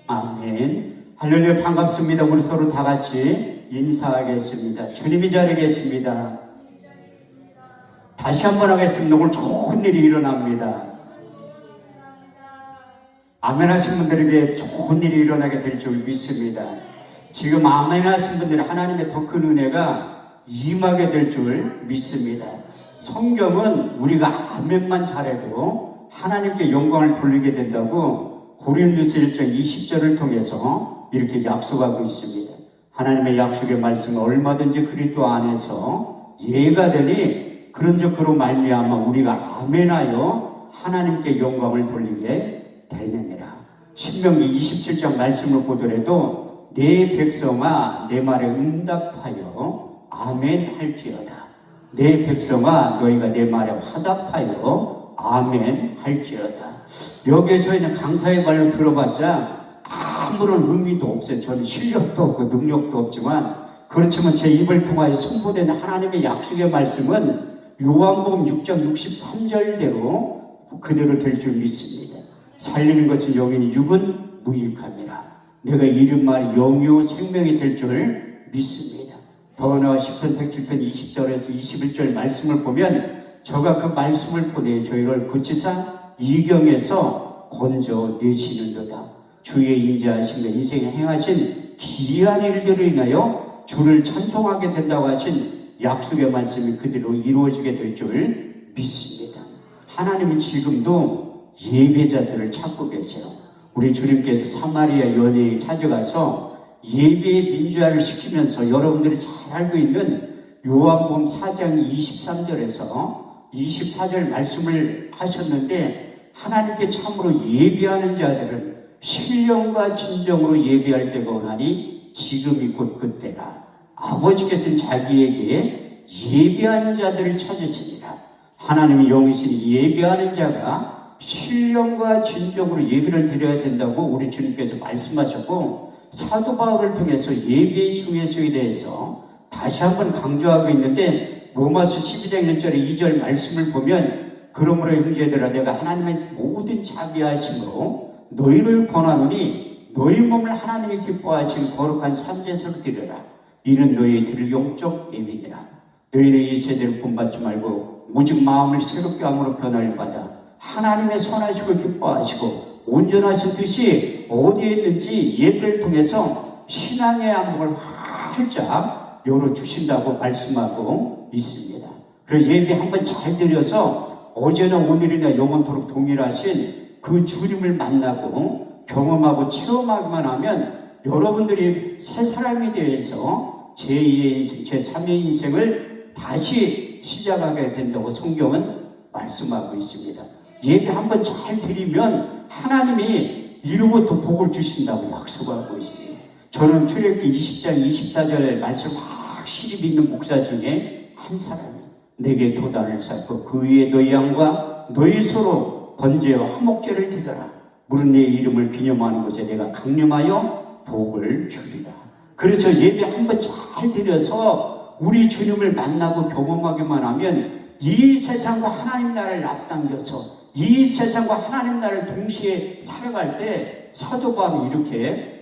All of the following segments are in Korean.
아멘. 할렐루야, 반갑습니다. 우리 서로 다 같이 인사하겠습니다. 주님이 이 자리에 계십니다. 다시 한번 하겠습니다. 오늘 좋은 일이 일어납니다. 아멘 하신 분들에게 좋은 일이 일어나게 될 줄 믿습니다. 지금 아멘 하신 분들은 하나님의 더 큰 은혜가 임하게 될 줄 믿습니다. 성경은 우리가 아멘만 잘해도 하나님께 영광을 돌리게 된다고 고린도서 1장 20절을 통해서 이렇게 약속하고 있습니다. 하나님의 약속의 말씀은 얼마든지 그리스도 안에서 예가 되니 그런저그로 말미암아 우리가 아멘하여 하나님께 영광을 돌리게 되느니라. 신명기 27장 말씀을 보더라도 내 백성아 내 말에 응답하여 아멘 할지어다. 내 백성아 너희가 내 말에 화답하여 아멘 할지어다. 여기에서 있는 강사의 말로 들어봤자 아무런 의미도 없어요. 저는 실력도 없고 능력도 없지만, 그렇지만 제 입을 통하여 선포되는 하나님의 약속의 말씀은 요한복음 6장 63절대로 그대로 될 줄 믿습니다. 살리는 것은 영이니 육은 무익함이라. 내가 이른 말이 영이요 생명이 될 줄 믿습니다. 더 나아 10편 107편 20절에서 21절 말씀을 보면 저가 그 말씀을 보내 저희를 고치사 이경에서 건져내시는도다. 주의 인자하심과 인생에 행하신 기이한 일들로 인하여 주를 찬송하게 된다고 하신 약속의 말씀이 그대로 이루어지게 될 줄 믿습니다. 하나님은 지금도 예배자들을 찾고 계세요. 우리 주님께서 사마리아 연회에 찾아가서 예배의 민주화를 시키면서 여러분들이 잘 알고 있는 요한복음 4장 23절에서 24절 말씀을 하셨는데, 하나님께 참으로 예배하는 자들은 신령과 진정으로 예배할 때가 오나니 지금이 곧 그때라. 아버지께서는 자기에게 예배하는 자들을 찾으시니라. 하나님이 영이시니 예배하는 자가 신령과 진정으로 예배를 드려야 된다고 우리 주님께서 말씀하셨고, 사도 바울을 통해서 예배의 중요성에 대해서 다시 한번 강조하고 있는데, 로마서 12장 1절에 2절 말씀을 보면 그러므로 형제들아 내가 하나님의 모든 자비하심으로 너희를 권하노니 너희 몸을 하나님이 기뻐하시는 거룩한 산제사로 드려라. 이는 너희의 드릴 영적 예배니라. 너희는 이 제대로 본받지 말고 오직 마음을 새롭게 함으로 변화를 받아 하나님의 선하시고 기뻐하시고 온전하신 뜻이 어디에 있는지 예배를 통해서 신앙의 안목을 활짝 열어주신다고 말씀하고 있습니다. 그래서 예배 한번 잘 드려서 어제나 오늘이나 영원토록 동일하신 그 주님을 만나고 경험하고 체험하기만 하면 여러분들이 새 사람에 대해서 제2의 인생, 제3의 인생을 다시 시작하게 된다고 성경은 말씀하고 있습니다. 예배 한번 잘 드리면 하나님이 이로부터 복을 주신다고 약속하고 있습니다. 저는 출애굽기 20장 24절 말씀 확실히 믿는 목사 중에 한 사람이 내게 도단을 쌓고 그 위에 너희 양과 너희 소로 번제와 화목제를 드려라. 물은 내 이름을 기념하는 곳에 내가 강림하여 복을 주리라. 그래서 예배 한번 잘 드려서 우리 주님을 만나고 경험하기만 하면 이 세상과 하나님 나라를 앞당겨서 이 세상과 하나님 나라를 동시에 살아갈 때 사도 바울이 이렇게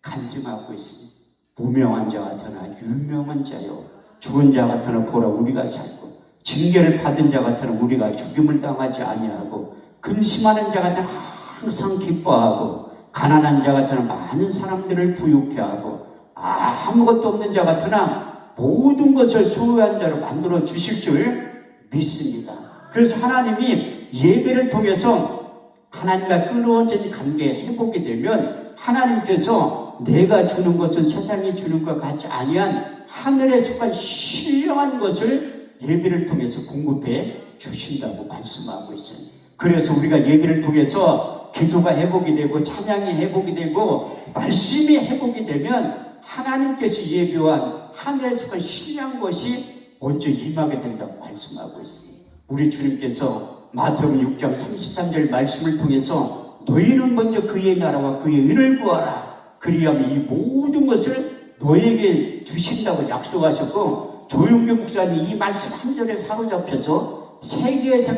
간증하고 있습니다. 무명한 자 같으나 유명한 자요, 죽은 자 같으나 보라 우리가 살고, 징계를 받은 자 같으나 우리가 죽임을 당하지 아니하고, 근심하는 자 같으나 항상 기뻐하고, 가난한 자 같으나 많은 사람들을 부유케 하고, 아무것도 없는 자 같으나 모든 것을 소유한 자로 만들어 주실 줄 믿습니다. 그래서 하나님이 예배를 통해서 하나님과 끊어진 관계 회복이 되면 하나님께서 내가 주는 것은 세상이 주는 것 같지 아니한 하늘에 속한 신령한 것을 예배를 통해서 공급해 주신다고 말씀하고 있어요. 그래서 우리가 예배를 통해서 기도가 회복이 되고 찬양이 회복이 되고 말씀이 회복이 되면 하나님께서 예배한 하늘에 속한 신령한 것이 먼저 임하게 된다고 말씀하고 있습니다. 우리 주님께서 마태복음 6장 33절 말씀을 통해서 너희는 먼저 그의 나라와 그의 의를 구하라. 그리하면 이 모든 것을 너에게 주신다고 약속하셨고, 조용규 목사님 이 말씀 한 절에 사로잡혀서 세계에서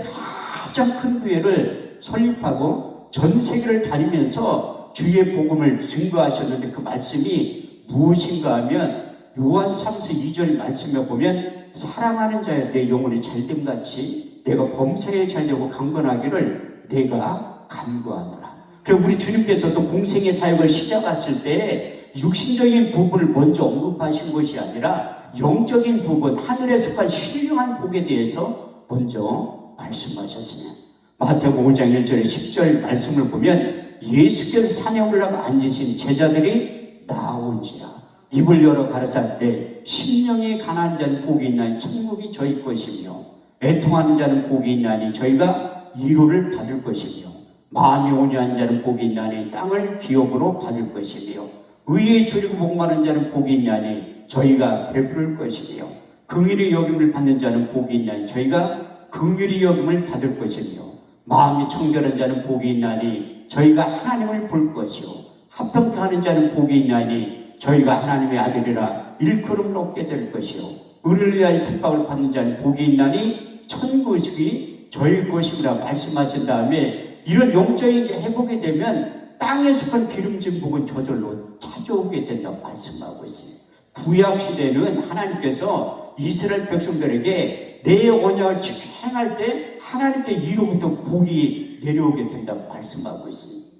가장 큰 교회를 설립하고 전 세계를 다니면서 주의 복음을 증거하셨는데 그 말씀이 무엇인가 하면 요한 3서 2절 말씀에 보면 사랑하는 자여 내 영혼이 잘됨같이 내가 범사에 잘되고 강건하기를 내가 간구하노라. 그리고 우리 주님께서도 공생의 사역을 시작하실 때 육신적인 부분을 먼저 언급하신 것이 아니라 영적인 부분, 하늘에 속한 신령한 복에 대해서 먼저 말씀하셨으면 마태복음 5장 1절에 10절 말씀을 보면 예수께서 산에 올라가 앉으신 제자들이 나온지라 입을 열어 가라사할 때 심령이 가난한 자는 복이 있나니 천국이 저희 것이며 애통하는 자는 복이 있나니 저희가 위로를 받을 것이며 마음이 온유한 자는 복이 있나니 땅을 기업으로 받을 것이며 의에 줄이고 목마른 자는 복이 있나니 저희가 베풀을 것이며 긍휼히 여김을 받는 자는 복이 있나니 저희가 긍휼히 여김을 받을 것이며 마음이 청결한 자는 복이 있나니 저희가 하나님을 볼 것이요 합평케 하는 자는 복이 있나니 저희가 하나님의 아들이라 일컬음을 얻게 될 것이요 의를 위하여 핍박을 받는 자는 복이 있나니 천국이 저희 것이라 말씀하신 다음에 이런 영적인 게 회복이 되면 땅에 속한 기름진 복은 저절로 찾아오게 된다고 말씀하고 있습니다. 구약 시대는 하나님께서 이스라엘 백성들에게 내 언약을 지켜 행할 때 하나님께 이로부터 복이 내려오게 된다고 말씀하고 있습니다.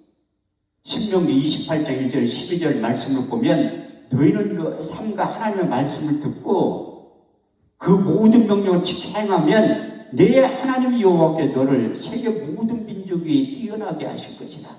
신명기 28장 1절 12절 말씀을 보면 너희는 그 삶과 하나님의 말씀을 듣고 그 모든 명령을 지켜 행하면 내 하나님 여호와께 너를 세계 모든 민족이 뛰어나게 하실 것이다.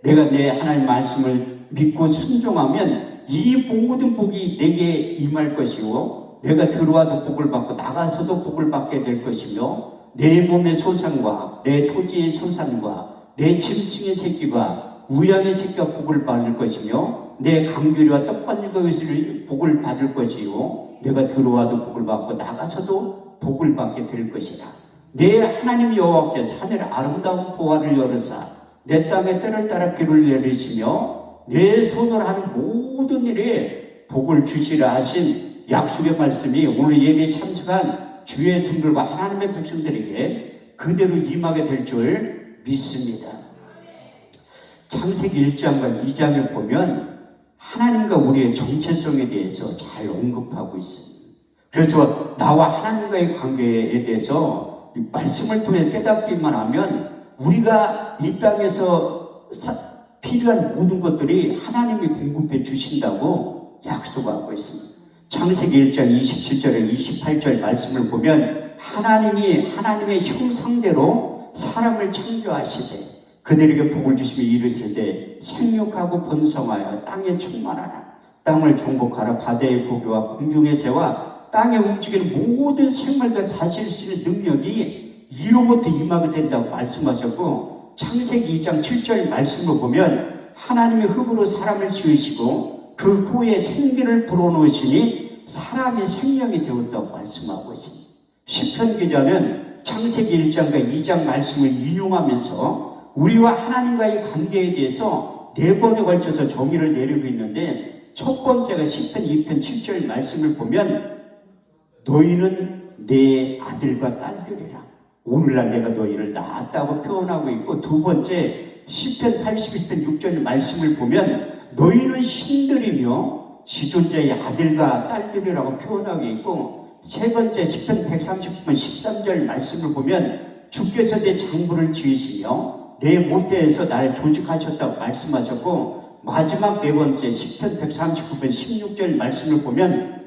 내가 내 하나님 말씀을 믿고 순종하면 이 모든 복이 내게 임할 것이고 내가 들어와도 복을 받고 나가서도 복을 받게 될 것이며 내 몸의 소산과 내 토지의 소산과 내 짐승의 새끼가 우양의 새끼가 복을 받을 것이며 내 강규리와 떡받는 것을 복을 받을 것이요 내가 들어와도 복을 받고 나가서도 복을 받게 될 것이다. 내 하나님 여호와께서 하늘의 아름다운 보화를 열으사 내 땅에 때를 따라 비를 내리시며 내 손으로 하는 모든 일에 복을 주시라 하신 약속의 말씀이 오늘 예배에 참석한 주의 종들과 하나님의 백성들에게 그대로 임하게 될 줄 믿습니다. 창세기 1장과 2장을 보면 하나님과 우리의 정체성에 대해서 잘 언급하고 있습니다. 그래서 나와 하나님과의 관계에 대해서 말씀을 통해 깨닫기만 하면 우리가 이 땅에서 필요한 모든 것들이 하나님이 공급해 주신다고 약속하고 있습니다. 창세기 1장 27절에 28절 말씀을 보면 하나님이 하나님의 형상대로 사람을 창조하시되 그들에게 복을 주시며 이르시되 생육하고 번성하여 땅에 충만하라 땅을 정복하라 바다의 고기와 공중의 새와 땅에 움직이는 모든 생물들 다스릴 수 있는 능력이 이로부터 임하게 된다고 말씀하셨고 창세기 2장 7절 말씀을 보면 하나님이 흙으로 사람을 지으시고 그 코에 생기를 불어넣으시니 사람의 생명이 되었다고 말씀하고 있습니다. 시편 기자는 창세기 1장과 2장 말씀을 인용하면서 우리와 하나님과의 관계에 대해서 4번에 걸쳐서 정의를 내리고 있는데 첫 번째가 시편 2편 7절 말씀을 보면 너희는 내 아들과 딸들이라 오늘날 내가 너희를 낳았다고 표현하고 있고 두 번째 시편 82편 6절 말씀을 보면 너희는 신들이며 지존자의 아들과 딸들이라고 표현하고 있고 세 번째 시편 139편 13절 말씀을 보면 주께서 내 장부를 지으시며 내 모태에서 날 조직하셨다고 말씀하셨고 마지막 네 번째 시편 139편 16절 말씀을 보면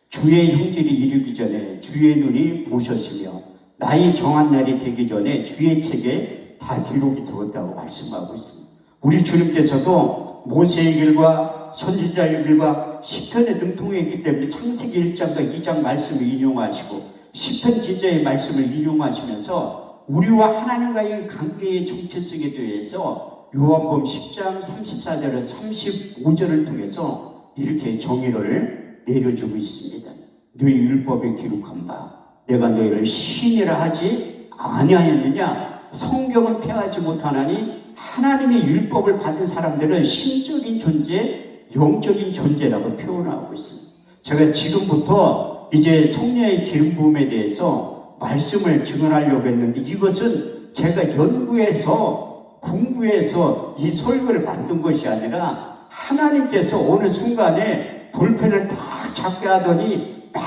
주의 형질이 이르기 전에 주의 눈이 보셨으며 나의 정한 날이 되기 전에 주의 책에 다 기록이 되었다고 말씀하고 있습니다. 우리 주님께서도 모세의 길과 선지자의 길과 시편에 능통했기 때문에 창세기 1장과 2장 말씀을 인용하시고 시편 기자의 말씀을 인용하시면서 우리와 하나님과의 관계의 정체성에 대해서 요한복음 10장 34절에서 35절을 통해서 이렇게 정의를 내려주고 있습니다. 너희 율법에 기록한 바 내가 너희를 신이라 하지 아니하였느냐. 성경은 폐하지 못하나니 하나님의 율법을 받은 사람들은 신적인 존재, 영적인 존재라고 표현하고 있습니다. 제가 지금부터 이제 성령의 기름 부음에 대해서 말씀을 증언하려고 했는데 이것은 제가 연구해서 공부해서 이 설교를 만든 것이 아니라 하나님께서 어느 순간에 볼펜을 딱 잡게 하더니 막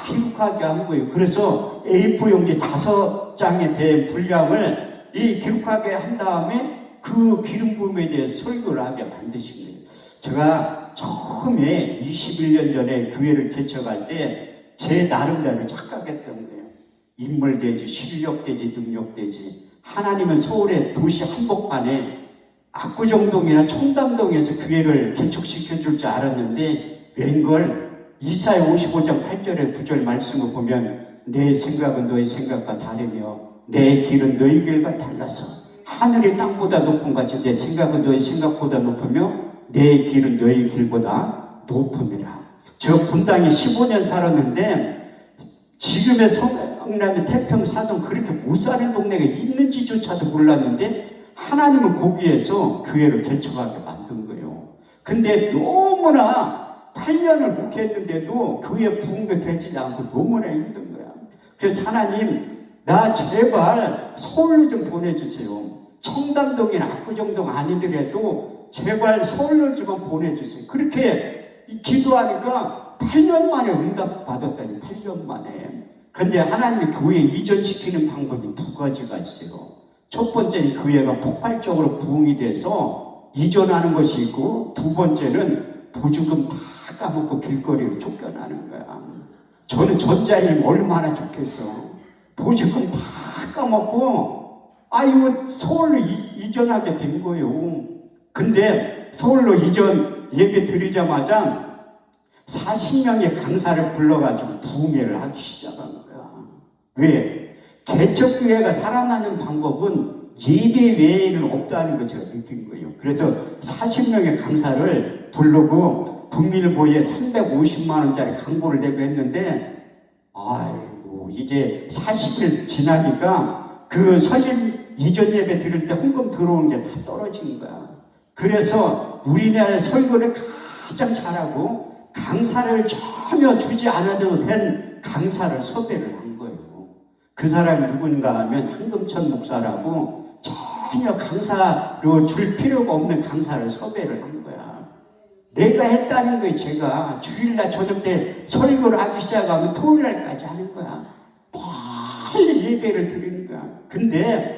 기록하게 한 거예요. 그래서 A4 용지 5장에 대한 분량을 이 기록하게 한 다음에 그 기름 부음에 대해 설교를 하게 만드신 거예요. 제가 처음에 21년 전에 교회를 개척할 때 제 나름대로 착각했던 거예요. 인물되지, 실력되지, 능력되지. 하나님은 서울의 도시 한복판에 압구정동이나 청담동에서 교회를 개척시켜 줄 줄 알았는데 웬걸 이사야 55장 8절의 9절 말씀을 보면 내 생각은 너의 생각과 다르며 내 길은 너의 길과 달라서 하늘이 땅보다 높은 같이 내 생각은 너의 생각보다 높으며 내 길은 너의 길보다 높음이라. 저 분당에 15년 살았는데 지금의 성남의 태평사동 그렇게 못 사는 동네가 있는지조차도 몰랐는데 하나님은 거기에서 교회를 개척하게 만든 거예요. 근데 너무나 8년을 목회했는데도 교회 부흥도 되지 않고 너무나 힘든 거야. 그래서 하나님 나 제발 서울로 좀 보내주세요. 청담동이나 압구정동 아니더라도 제발 서울로 좀 보내주세요. 그렇게 기도하니까 8년 만에 응답 받았다니. 8년 만에. 그런데 하나님이 교회 이전시키는 방법이 2가지가 있어요. 첫 번째는 교회가 폭발적으로 부흥이 돼서 이전하는 것이 있고, 2번째는 보조금 다 까먹고 길거리로 쫓겨나는 거야. 저는 전자님 얼마나 좋겠어. 보조금 다 까먹고 이거 서울로 이전하게 된 거예요. 근데 서울로 이전 예배 드리자마자 40명의 강사를 불러가지고 부흥회를 하기 시작한 거야. 왜? 개척교회가 살아나는 방법은 예배 외에는 없다는 걸 제가 느낀 거예요. 그래서 40명의 강사를 부르고 북밀보에 350만 원짜리 광고를 내고 했는데 아이고 이제 40일 지나니까 그 설립 이전 예배 드릴 때 헌금 들어온 게 다 떨어진 거야. 그래서 우리나라 설교를 가장 잘하고 강사를 전혀 주지 않아도 된 강사를 섭외를 한 거예요. 그 사람이 누군가 하면 한금천 목사라고 전혀 강사로 줄 필요가 없는 강사를 섭외를 한 거야. 내가 했다는 거예요. 제가 주일날 저녁 때 설교를 하기 시작하면 토요일날까지 하는 거야. 매일 예배를 드리는 거야. 근데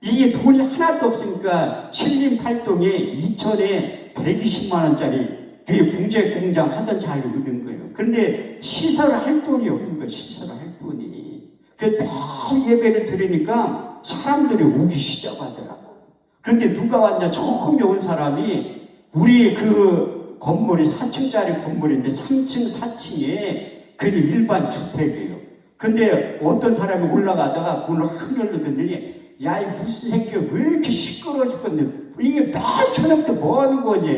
이게 돈이 하나도 없으니까 신림팔동에 2천에 120만 원짜리 그 봉제 공장 하던 자리를 얻은 거예요. 그런데 시설을 할 돈이 없는 거예요. 시설을 할 돈이. 그래서 매일 예배를 드리니까 사람들이 오기 시작하더라고. 그런데 누가 왔냐? 처음에 온 사람이 우리 그 건물이 4층짜리 건물인데 3층, 4층에 그냥 일반 주택이에요. 근데 어떤 사람이 올라가다가 문을 확 열어뒀더니 야, 이 무슨 새끼야, 왜 이렇게 시끄러워 죽겠네. 이게 매일 저녁 때 뭐 하는 거니?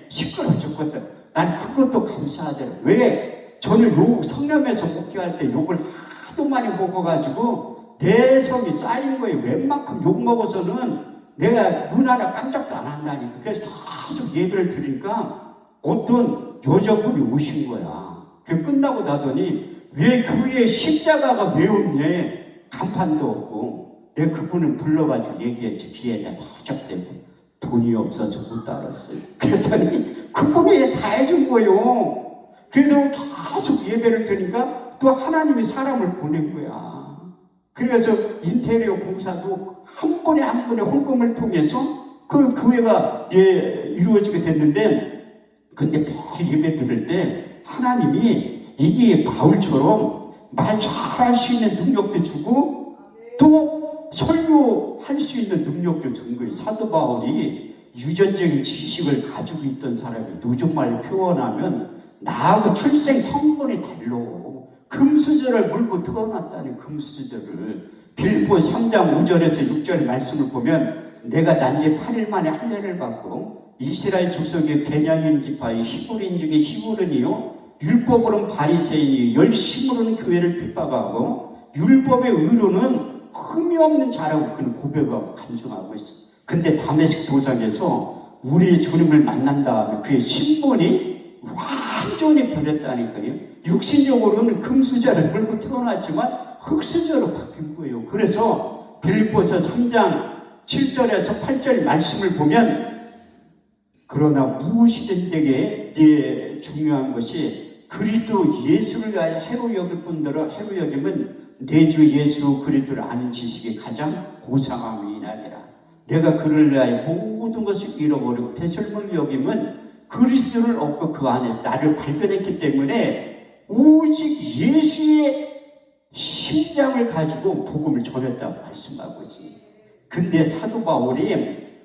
시끄러워 죽겠다. 난 그것도 감사하더라. 왜? 저는 성남에서 목회할 때 욕을 하도 많이 먹어가지고 내 성이 쌓인 거예요. 웬만큼 욕 먹어서는 내가 눈 하나 깜짝도 안 한다니까. 그래서 계속 예배를 드리니까 어떤 여자분이 오신 거야. 그 끝나고 나더니 왜 교회에 십자가가 왜 없냐? 간판도 없고. 내가 그분을 불러가지고 얘기했지. 귀에다 살짝 대고 돈이 없어서 못 따랐어요. 그랬더니 그분이 다 해준 거예요. 그래도 계속 예배를 드니까 또 하나님이 사람을 보낸 거야. 그래서 인테리어 공사도 한 번에 한 번에 헌금을 통해서 그 교회가 이루어지게 됐는데, 근데 매일 예배 드릴 때 하나님이 이게 바울처럼 말 잘할 수 있는 능력도 주고 또 설교할 수 있는 능력도 준 거예요. 사도 바울이 유전적인 지식을 가지고 있던 사람이 요즘 말로 표현하면 나하고 출생 성분이 달라. 금수저를 물고 태어났다는 금수저를. 빌보 3장 5절에서 6절 말씀을 보면 내가 난지 8일 만에 할례를 받고 이스라엘 족속의 베냐민 지파의 히브리인 중에 히브리인이요 율법으로는 바리새인이 열심으로는 교회를 핍박하고 율법의 의로는 흠이 없는 자라고 그는 고백하고 간증하고 있어. 근데 다메섹 도상에서 우리 주님을 만난 다음에 그의 신분이 완전히 변했다니까요. 육신적으로는 금수저를 물고 태어났지만 흑수저로 바뀐 거예요. 그래서 빌립보서 3장 7절에서 8절 말씀을 보면 그러나 무엇이든 내게 중요한 것이 그리스도 예수를 위하여 해로 여길 뿐더러 해로 여김은 내 주 예수 그리스도를 아는 지식이 가장 고상함이 나니라. 내가 그를 위하여 모든 것을 잃어버리고 배설물을 여김은 그리스도를 얻고 그 안에 나를 발견했기 때문에 오직 예수의 심장을 가지고 복음을 전했다고 말씀하고 있습니다. 근데 사도 바울이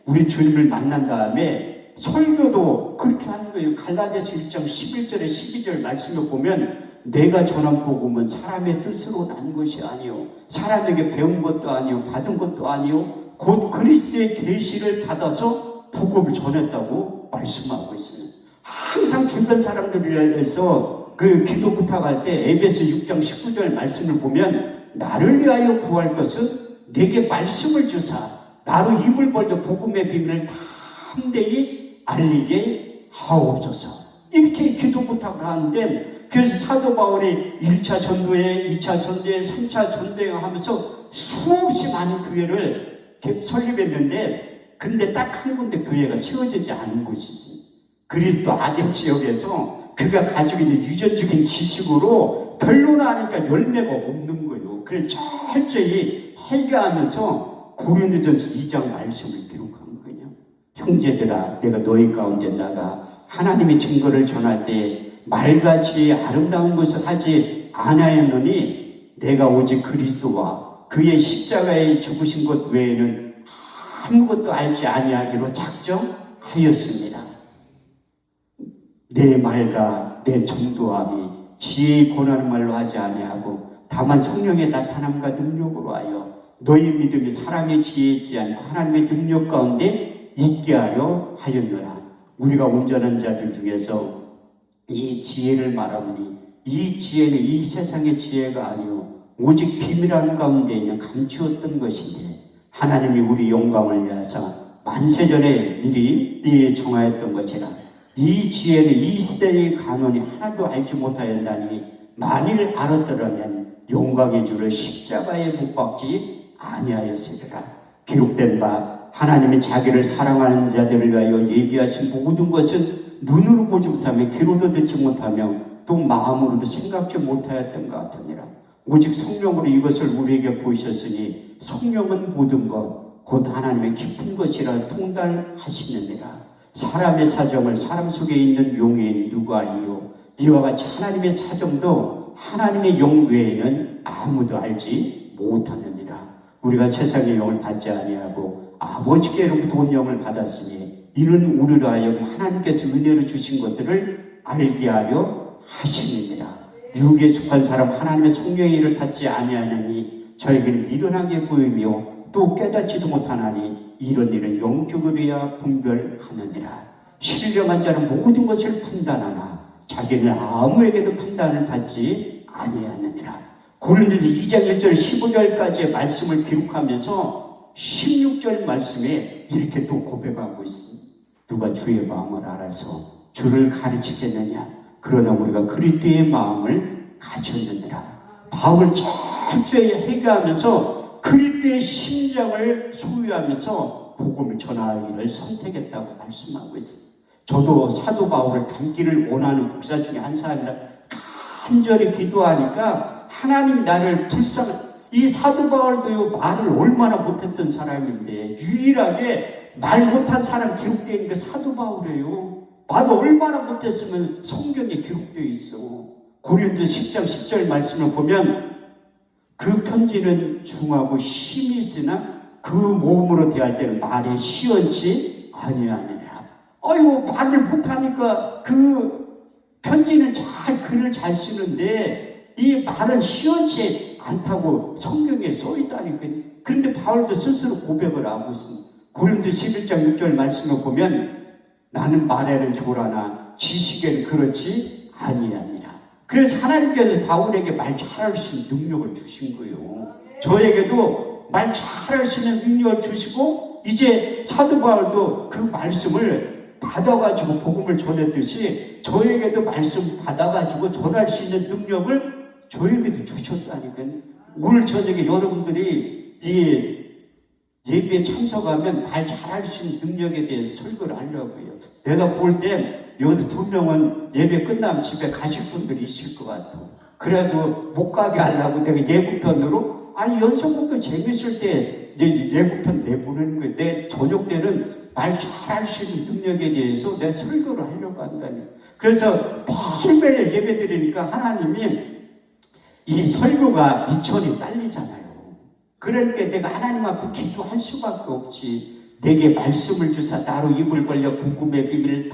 우리 주님을 만난 다음에 설교도 그렇게 하는 거예요. 갈라디아서 1장 11절에 12절 말씀을 보면 내가 전한 복음은 사람의 뜻으로 난 것이 아니요 사람에게 배운 것도 아니요 받은 것도 아니요 곧 그리스도의 계시를 받아서 복음을 전했다고 말씀하고 있어요. 항상 주변 사람들을 위해서 그 기도 부탁할 때 에베소 6장 19절 말씀을 보면 나를 위하여 구할 것은 내게 말씀을 주사 나로 입을 벌려 복음의 비밀을 담대히 알리게 하옵소서. 이렇게 기도 부탁을 하는데 그래서 사도 바울이 1차 전도회, 2차 전도회, 3차 전도회 하면서 수없이 많은 교회를 설립했는데 근데 딱 한 군데 교회가 세워지지 않은 곳이 있어요. 그리스도 아덴 지역에서 그가 가지고 있는 유전적인 지식으로 별로나 하니까 열매가 없는 거예요. 그래서 철저히 회개하면서 고린도전서 2장 말씀을 기록한 거예요. 형제들아 내가 너희 가운데 나가 하나님의 증거를 전할 때 말같이 아름다운 것을 하지 아니하였노니 내가 오직 그리스도와 그의 십자가에 죽으신 것 외에는 아무것도 알지 아니하기로 작정하였습니다. 내 말과 내 정도함이 지혜의 권하는 말로 하지 아니하고 다만 성령의 나타남과 능력으로 하여 너희 믿음이 사람의 지혜에 있지 않고 하나님의 능력 가운데 있게 하려 하였노라. 우리가 온전한 자들 중에서 이 지혜를 말하노니 이 지혜는 이 세상의 지혜가 아니요 오직 비밀한 가운데 있는 감추었던 것인데 하나님이 우리 영광을 위하사 만세전에 미리 정하였던 것이라. 이 지혜는 이 시대의 간원이 하나도 알지 못하였다니 만일 알았더라면 영광의 주를 십자가에 못 박지 아니하였으리라. 기록된 바 하나님이 자기를 사랑하는 자들을 위하여 예비하신 모든 것은 눈으로 보지 못하며 귀로도 듣지 못하며 또 마음으로도 생각지 못하였던 것 같으니라. 오직 성령으로 이것을 우리에게 보이셨으니 성령은 모든 것 곧 하나님의 깊은 것이라 통달하시느니라. 사람의 사정을 사람 속에 있는 용인 누가 알리요 이와 같이 하나님의 사정도 하나님의 영 외에는 아무도 알지 못하느니라. 우리가 세상의 영을 받지 아니하고 아버지께로부터 온 영을 받았으니 이는 우리로 하여금 하나님께서 은혜로 주신 것들을 알게 하려 하심이니라. 육에 속한 사람 하나님의 성령의 일을 받지 아니하느니 저에게는 미련하게 보이며 또 깨닫지도 못하나니 이런 일은 영적으로 해야 분별하느니라. 신령한 자는 모든 것을 판단하나 자기는 아무에게도 판단을 받지 아니하느니라. 고린도서 2장 1절 15절까지의 말씀을 기록하면서 16절 말씀에 이렇게 또 고백하고 있습니다. 누가 주의 마음을 알아서 주를 가르치겠느냐. 그러나 우리가 그리스도의 마음을 가졌느니라. 바울을 철저히 회개하면서 그리스도의 심장을 소유하면서 복음을 전하기를 선택했다고 말씀하고 있습니다. 저도 사도 바울을 닮기를 원하는 목사 중에 한 사람이라 간절히 기도하니까 하나님 나를 이 사도 바울도요 말을 얼마나 못했던 사람인데 유일하게 말 못한 사람 기록되어 있는 게 사도 바울이에요. 말을 얼마나 못했으면 성경에 기록되어 있어. 고린도서 10장 10절 말씀을 보면 그 편지는 중하고 심히 있으나 그 모음으로 대할 때는 말에 시원치 아니하느냐. 아이고 말을 못하니까 그 편지는 글을 잘 쓰는데 이 말은 시원치 않다고 성경에 써있다니까. 그런데 바울도 스스로 고백을 하고 있습니다. 고린도서 11장 6절 말씀을 보면 나는 말에는 조라나 지식에는 그렇지 아니하니라. 그래서 하나님께서 바울에게 말 잘할 수 있는 능력을 주신 거예요. 저에게도 말 잘할 수 있는 능력을 주시고 이제 사도 바울도 그 말씀을 받아가지고 복음을 전했듯이 저에게도 말씀 받아가지고 전할 수 있는 능력을 저에게도 주셨다니까요. 오늘 저녁에 여러분들이 이 예배에 참석하면 말 잘할 수 있는 능력에 대해서 설교를 하려고요. 내가 볼 땐 여기도 2명은 예배 끝나면 집에 가실 분들이 있을 것 같아. 그래도 못 가게 하려고 내가 예고편으로, 아니 연속곡도 재밌을 때 예고편 내보내는 거예요. 내 저녁 때는 말 잘할 수 있는 능력에 대해서 내가 설교를 하려고 한다니. 그래서 매일매일 예배 드리니까 하나님이 이 설교가 미천이 딸리잖아요. 그러니까 내가 하나님 앞에 기도할 수밖에 없지. 내게 말씀을 주사 나로 입을 벌려 복음의 비밀을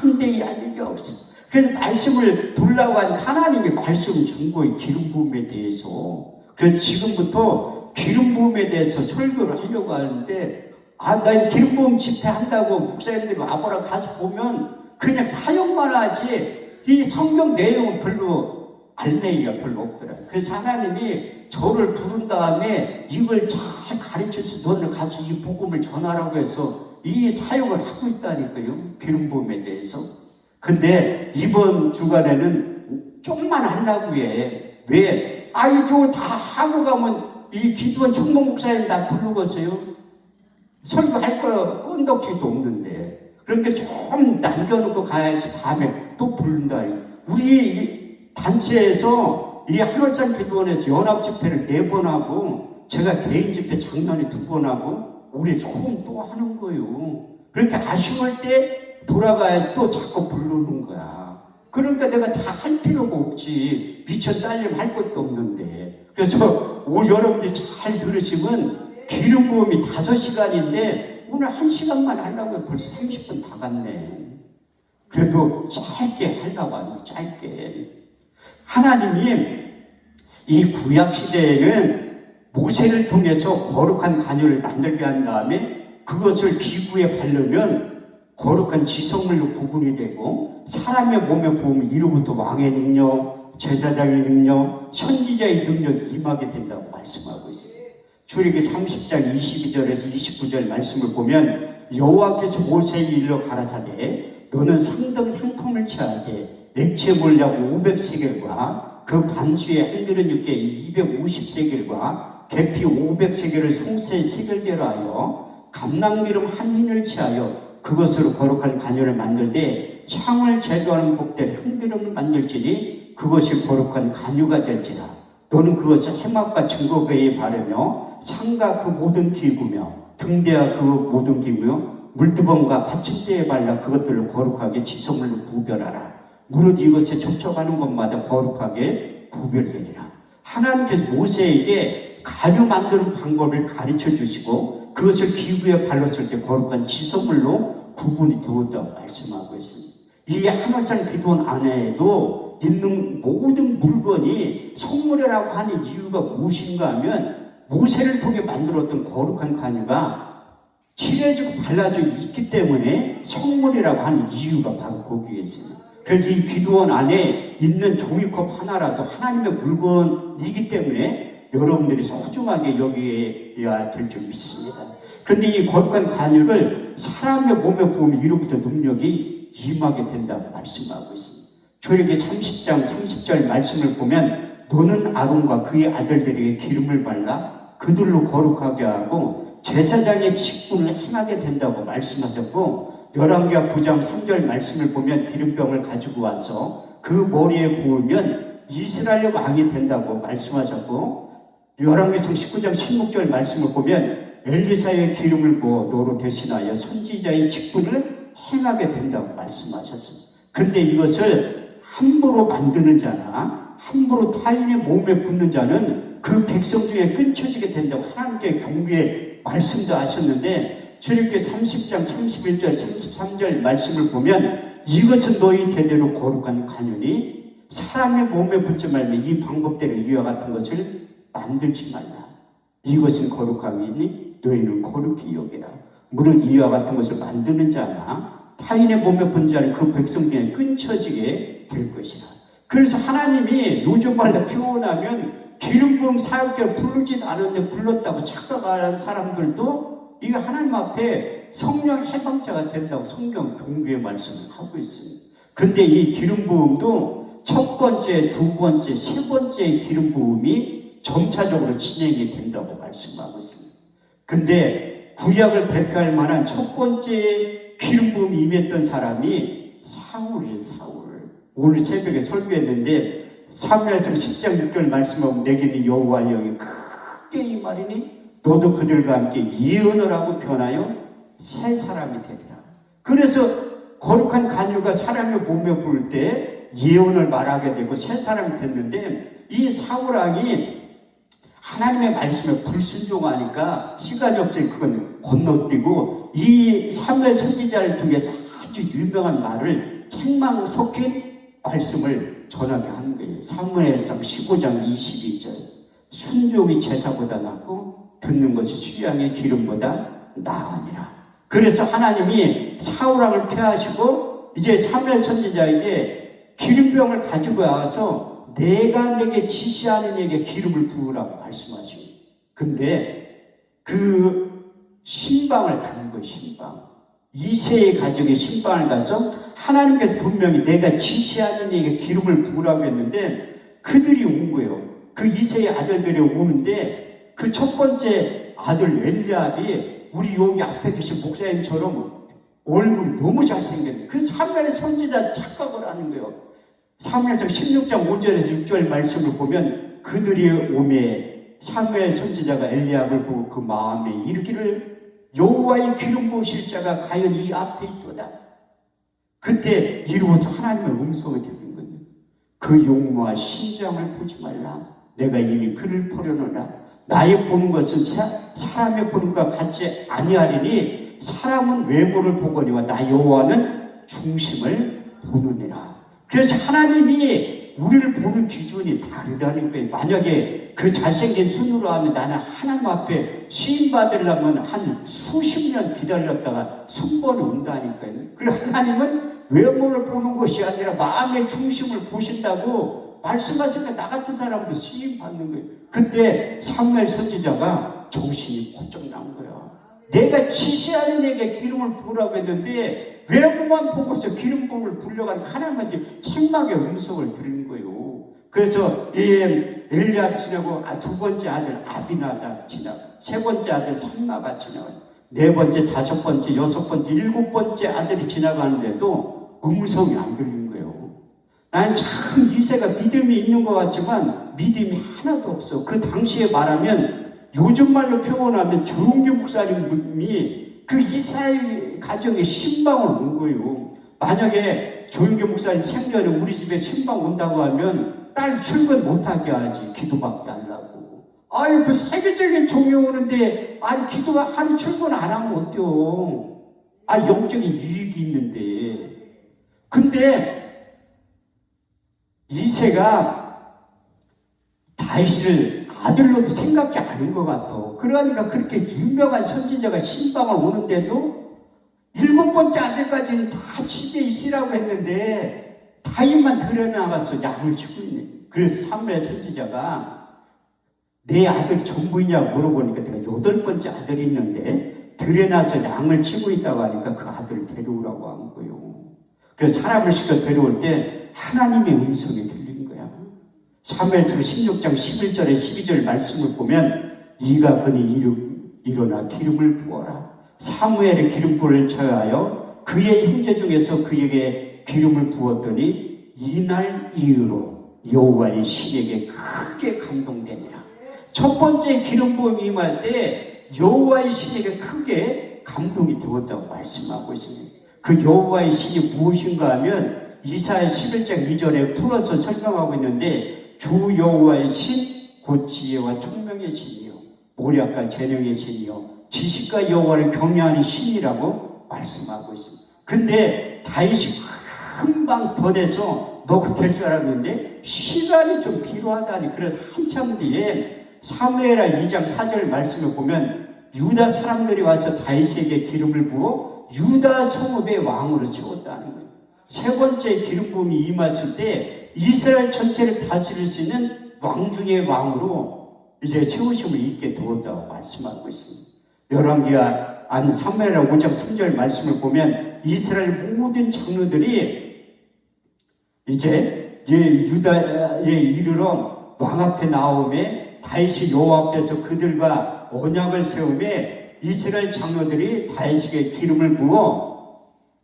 담대히 알리게 없어. 그래서 말씀을 돌라고 한 하나님이 말씀 준 거예요. 기름 부음에 대해서. 그래서 지금부터 기름 부음에 대해서 설교를 하려고 하는데, 나 기름 부음 집회한다고 목사님들이 와보라 가서 보면 그냥 사역만 하지 이 성경 내용은 별로 알맹이가 별로 없더라고요. 그래서 하나님이 저를 부른 다음에 이걸 잘 가르쳐서 너는 가서 이 복음을 전하라고 해서 이 사역을 하고 있다니까요. 기름 부음에 대해서. 근데 이번 주간에는 좀만 하려고 해. 왜? 이거 다 하고 가면 이 기도원 총무 목사님 나 부르겠어요? 설교할 거 끈덕지도 없는데. 그러니까 좀 남겨놓고 가야지 다음에 또 부른다. 우리 단체에서 이 한월산 기도원에서 연합 집회를 4번 하고 제가 개인 집회 작년에 2번 하고 올해 처음 또 하는 거예요. 그렇게 아쉬울 때 돌아가야 또 자꾸 부르는 거야. 그러니까 내가 다 할 필요가 없지. 미천 딸림 할 것도 없는데. 그래서 여러분들이 잘 들으시면 기름 부음이 5시간인데 오늘 1시간만 하려고 벌써 30분 다 갔네. 그래도 짧게 하려고 하는 거, 짧게. 하나님이 이 구약 시대에는 모세를 통해서 거룩한 간유를 만들게 한 다음에 그것을 기구에 바르면 거룩한 지성물로 구분이 되고 사람의 몸에 부으면 이로부터 왕의 능력, 제사장의 능력, 선지자의 능력이 임하게 된다고 말씀하고 있습니다. 출애굽기 30장 22절에서 29절 말씀을 보면 여호와께서 모세에게 일러 가라사대 너는 상등 향품을 취하되 액체 몰약 500세겔과 그 반수의 한 그릇 육개 250세겔과 계피 500세겔을 송새의 세겔대로 하여 감람기름 한 흰을 취하여 그것으로 거룩한 간유를 만들되 향을 제조하는 복된 한 그릇을 만들지니 그것이 거룩한 간유가 될지라. 너는 그것을 해막과 증거궤에 바르며 상과 그 모든 기구며 등대와 그 모든 기구며 물두번과 받침대에 발라 그것들을 거룩하게 지성물로 구별하라. 무릇 이것에 접촉하는 것마다 거룩하게 구별되리라. 하나님께서 모세에게 간유 만드는 방법을 가르쳐 주시고 그것을 기구에 발랐을 때 거룩한 지성물로 구분이 되었다고 말씀하고 있습니다. 이 한월산 기도원 안에도 있는 모든 물건이 성물이라고 하는 이유가 무엇인가 하면 모세를 통해 만들었던 거룩한 간유가 칠해지고 발라져 있기 때문에 성물이라고 하는 이유가 바로 거기에 있습니다. 그래서 이 기도원 안에 있는 종이컵 하나라도 하나님의 물건이기 때문에 여러분들이 소중하게 여겨야 될 줄 믿습니다. 그런데 이 거룩한 간유를 사람의 몸에 부으면 이로부터 능력이 임하게 된다고 말씀하고 있습니다. 출애굽기 30장 30절 말씀을 보면 너는 아론과 그의 아들들에게 기름을 발라 그들로 거룩하게 하고 제사장의 직분을 행하게 된다고 말씀하셨고 열왕기하 9장 3절 말씀을 보면 기름병을 가지고 와서 그 머리에 부으면 이스라엘 왕이 된다고 말씀하셨고 열왕기상 19장 16절 말씀을 보면 엘리사의 기름을 부어 너로 대신하여 선지자의 직분을 행하게 된다고 말씀하셨습니다. 근데 이것을 함부로 만드는 자나 함부로 타인의 몸에 붓는 자는 그 백성 중에 끊쳐지게 된다고 하나님께 경고의 말씀도 하셨는데 출애굽기 30장 31절 33절 말씀을 보면 이것은 너희 대대로 거룩한 간유니 사람의 몸에 붙지 말며 이 방법대로 이와 같은 것을 만들지 말라. 이것은 거룩하니 너희는 거룩히 여기라. 물은 이와 같은 것을 만드는 자나 타인의 몸에 붙는 자는 그 백성 중에 끊쳐지게 될 것이라. 그래서 하나님이 요즘 말로 표현하면 기름 부음 사역자를 부르지도 않았는데 불렀다고 착각하는 사람들도 이거 하나님 앞에 성령 해방자가 된다고 성경 종교의 말씀을 하고 있습니다. 근데 이 기름 부음도 첫 번째, 두 번째, 세 번째 기름 부음이 점차적으로 진행이 된다고 말씀하고 있습니다. 근데 구약을 대표할 만한 첫 번째 기름 부음이 임했던 사람이 사울이에요. 사울. 오늘 새벽에 설교했는데 사무엘상 10장 6절 말씀하면 내게는 여호와의 영이 크게 임하리니 너도 그들과 함께 예언을 하고 변하여 새 사람이 되리라. 그래서 거룩한 간유가 사람의 몸에 부을 때 예언을 말하게 되고 새 사람이 됐는데, 이 사울왕이 하나님의 말씀에 불순종하니까 시간이 없으니 그건 건너뛰고 이 사무엘 선지자를 통해서 아주 유명한 말을, 책망 섞인 말씀을 전하게 하는 거예요. 사무엘상 15장 22절. 순종이 제사보다 낫고 듣는 것이 수양의 기름보다 나으니라. 그래서 하나님이 사울왕을 폐하시고 이제 사무엘 선지자에게 기름병을 가지고 와서 내가 내게 지시하는 이에게 기름을 부으라고 말씀하시고, 근데 그 신방을 가는 거예요. 신방. 이세의 가족의 신방을 가서 하나님께서 분명히 내가 지시하는 이에게 기름을 부으라고 했는데 그들이 온 거예요. 그 이세의 아들들이 오는데 그 첫 번째 아들 엘리압이 우리 여기 앞에 계신 목사님처럼 얼굴이 너무 잘생겼는데 그 사무엘 선지자 착각을 하는 거예요. 사무엘상 16장 5절에서 6절 말씀을 보면 그들이 오매 사무엘 선지자가 엘리압을 보고 그 마음에 이르기를 여호와의 기름 부으실 자가 과연 이 앞에 있도다. 그때 이로부터 하나님의 음성이 들린 거예요. 그 용모와 신장을 보지 말라. 내가 이미 그를 버려놓으라. 나의 보는 것은 사람의 보는 것과 같지 아니하리니 사람은 외모를 보거니와 나 여호와는 중심을 보느니라. 그래서 하나님이 우리를 보는 기준이 다르다는 거예요. 만약에 그 잘생긴 순으로 하면 나는 하나님 앞에 시인받으려면 한 수십 년 기다렸다가 순번이 온다니까요. 그래서 하나님은 외모를 보는 것이 아니라 마음의 중심을 보신다고 말씀하시니까 나 같은 사람도 시인받는 거예요. 그때 사무엘 선지자가 정신이 번쩍 난 거예요. 내가 지시하는 에게 기름을 부으라고 했는데 외모만 보고서 기름 부음을 불려가는 하나님한테 책망의 음성을 들은 거예요. 그래서 엘리압이 지나고 두 번째 아들 아비나답 지나고 세 번째 아들 삼마가 지나고 네 번째, 다섯 번째, 여섯 번째, 일곱 번째 아들이 지나가는데도 음성이 안 들린 거예요. 나는 참 이새가 믿음이 있는 것 같지만 믿음이 하나도 없어. 그 당시에 말하면 요즘 말로 표현하면 조용규 목사님이 그 이스라엘 가정에 신방을 온 거예요. 만약에 조용규 목사님 생전에 우리 집에 신방 온다고 하면 딸 출근 못하게 하지. 기도밖에 하려고. 아유, 그 세계적인 종이 오는데 아니 기도가 한 출근 안 하면 어때요? 아, 영적인 유익이 있는데. 근데 이새가 다윗을 아들로도 생각지 않은 것 같아. 그러니까 그렇게 유명한 선지자가 신방을 오는데도 일곱 번째 아들까지는 다 집에 있으라고 했는데 다윗만 들여나가서 양을 치고 있네. 그래서 사무엘 선지자가 내 아들 전부이냐고 물어보니까 내가 여덟 번째 아들이 있는데 들여나서 양을 치고 있다고 하니까 그 아들을 데려오라고 한 거예요. 그래서 사람을 시켜 데려올 때 하나님의 음성이 들린 거야. 사무엘상 16장 11절에 12절 말씀을 보면 이가 그니 일어나 기름을 부어라. 사무엘의 기름불을 처하여 그의 형제 중에서 그에게 기름을 부었더니 이날 이후로 여호와의 신에게 크게 감동되니라. 첫 번째 기름 부음이 임할 때 여호와의 신에게 크게 감동이 되었다고 말씀하고 있습니다. 그 여호와의 신이 무엇인가 하면 이사야 11장 2절에 풀어서 설명하고 있는데 주 여호와의 신 곧 지혜와 총명의 신이요 모략과 재능의 신이요 지식과 여호와를 경외하는 신이라고 말씀하고 있습니다. 근데 다윗이 금방 변해서 너가 될 줄 알았는데 시간이 좀 필요하다니. 그래서 한참 뒤에 사무엘하 2장 4절 말씀을 보면 유다 사람들이 와서 다윗에게 기름을 부어 유다 성읍의 왕으로 세웠다는 거예요. 세 번째 기름 부음이 임했을 때 이스라엘 전체를 다스릴 수 있는 왕 중의 왕으로 이제 세우심을 입게 되었다고 말씀하고 있습니다. 열왕기하 사무엘하 5장 3절 말씀을 보면 이스라엘 모든 장로들이 이제 유다에 이르러 왕 앞에 나오매 다윗이 여호와 앞에서 그들과 다윗과 언약을 세우매 이스라엘 장로들이 다윗에게 기름을 부어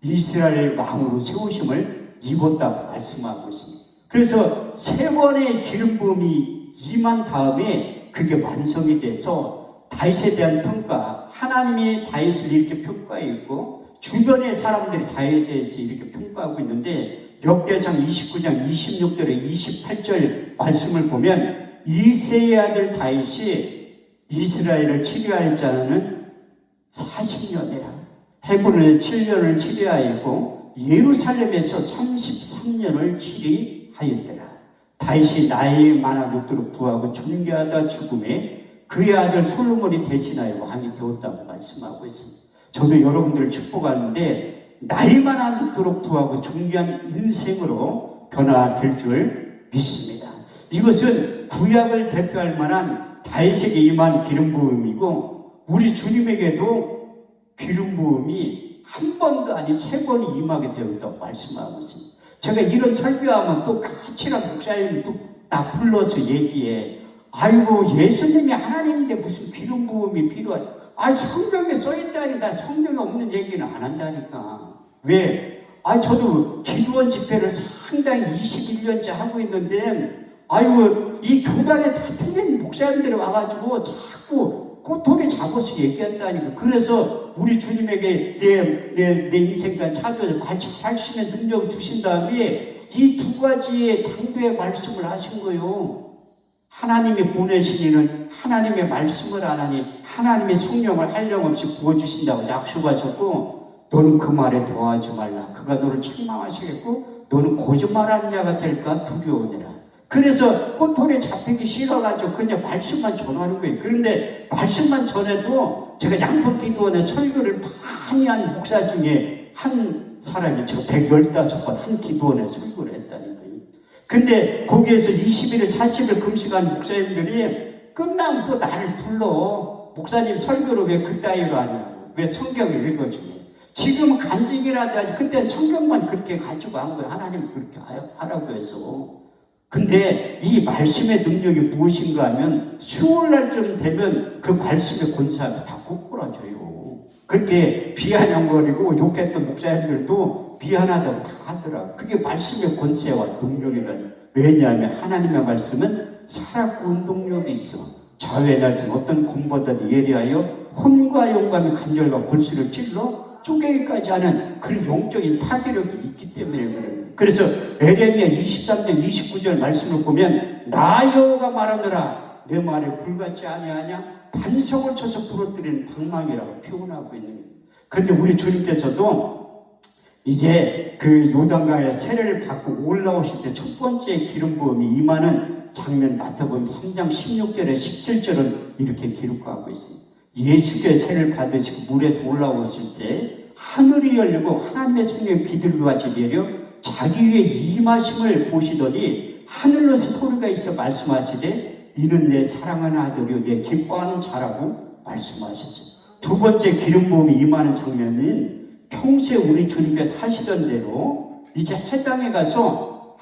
이스라엘 왕으로 세우심을 입었다고 말씀하고 있습니다. 그래서 세 번의 기름 부음이 임한 다음에 그게 완성이 돼서 다윗에 대한 평가, 하나님이 다윗을 이렇게 평가했고 주변의 사람들이 다윗에 대해서 이렇게 평가하고 있는데, 역대상 29장 26절에 28절 말씀을 보면 이새의 아들 다윗이 이스라엘을 치료할 자는 40년이라, 헤브론에 7년을 치료하였고 예루살렘에서 33년을 치리하였더라. 다윗이 나이 많아 늙도록 부하고 존귀하다 죽음에 그의 아들 솔로몬이 대신하여 왕이 되었다고 말씀하고 있습니다. 저도 여러분들을 축복하는데 나이 많아 늙도록 부하고 존귀한 인생으로 변화될 줄 믿습니다. 이것은 구약을 대표할 만한 다윗에게 임한 기름 부음이고, 우리 주님에게도 기름 부음이 한 번도 아니 세 번이 임하게 되었다고 말씀하고 있습니다. 제가 이런 설교하면 또 까칠한 목사님이 또 나 불러서 얘기해. 아이고, 예수님이 하나님인데 무슨 기름 부음이 필요하지? 아니, 성경에 써있다니. 나 성경에 없는 얘기는 안 한다니까. 왜? 저도 기도원 집회를 상당히 21년째 하고 있는데, 아이고, 이 교단에 다 틀린 목사님들이 와가지고 자꾸 꼬투리 잡아서 얘기한다니까. 그래서 우리 주님에게 내 인생관 찾아서 할 수 있는 능력을 주신 다음에 이 두 가지의 당부의 말씀을 하신 거예요. 하나님이 보내신 이는 하나님의 말씀을 안 하니 하나님의 성령을 한량없이 부어주신다고 약속하셨고, 너는 그 말에 더하지 말라. 그가 너를 책망하시겠고 너는 거짓말하는 자가 될까 두려우니라. 그래서 꼬투리 잡히기 싫어가지고 그냥 말씀만 전하는 거예요. 그런데 말씀만 전해도 제가 양평기도원에 설교를 많이 한 목사 중에 한 사람이 제가 115번 한 기도원에 설교를 했다는 거예요. 근데 거기에서 20일, 40일 금식한 목사님들이 끝나면 또 나를 불러. 목사님 설교를 왜 그따위로 하냐고. 왜 성경을 읽어주냐. 지금 간증이라도 하지. 그때 성경만 그렇게 가지고 한 거예요. 하나님 그렇게 하라고 해서. 근데 이 말씀의 능력이 무엇인가 하면 수월날쯤 되면 그 말씀의 권세가 다 꼬꾸라져요. 그렇게 비아냥거리고 욕했던 목사님들도 미안하다고 다 하더라. 그게 말씀의 권세와 능력이라니. 왜냐하면 하나님의 말씀은 살았고 운동력이 있어. 자유의 날쯤 어떤 곰보다도 예리하여 혼과 용감의 간절과 골수를 찔러 쪼개기까지 하는 그런 영적인 파괴력이 있기 때문에 그래요. 그래서 에레미야 23장 29절 말씀을 보면 나 여호와가 말하느라 내 말에 불같지 아니하냐? 반석을 쳐서 부러뜨리는 방망이라고 표현하고 있는 거예요. 그런데 우리 주님께서도 이제 그 요단강에 세례를 받고 올라오실 때 첫 번째 기름 부음이 임하는 장면 마태복음 3장 16절에 17절은 이렇게 기록하고 있습니다. 예수께 세례를 받으시고 물에서 올라오실 때 하늘이 열리고 하나님의 성령이 비둘기같이 내려 자기 위에 임하심을 보시더니 하늘로서 소리가 있어 말씀하시되 이는 내 사랑하는 아들이요 내 기뻐하는 자라고 말씀하셨어요. 두 번째 기름 부음이 임하는 장면은 평소에 우리 주님께서 하시던 대로 이제 해당에 가서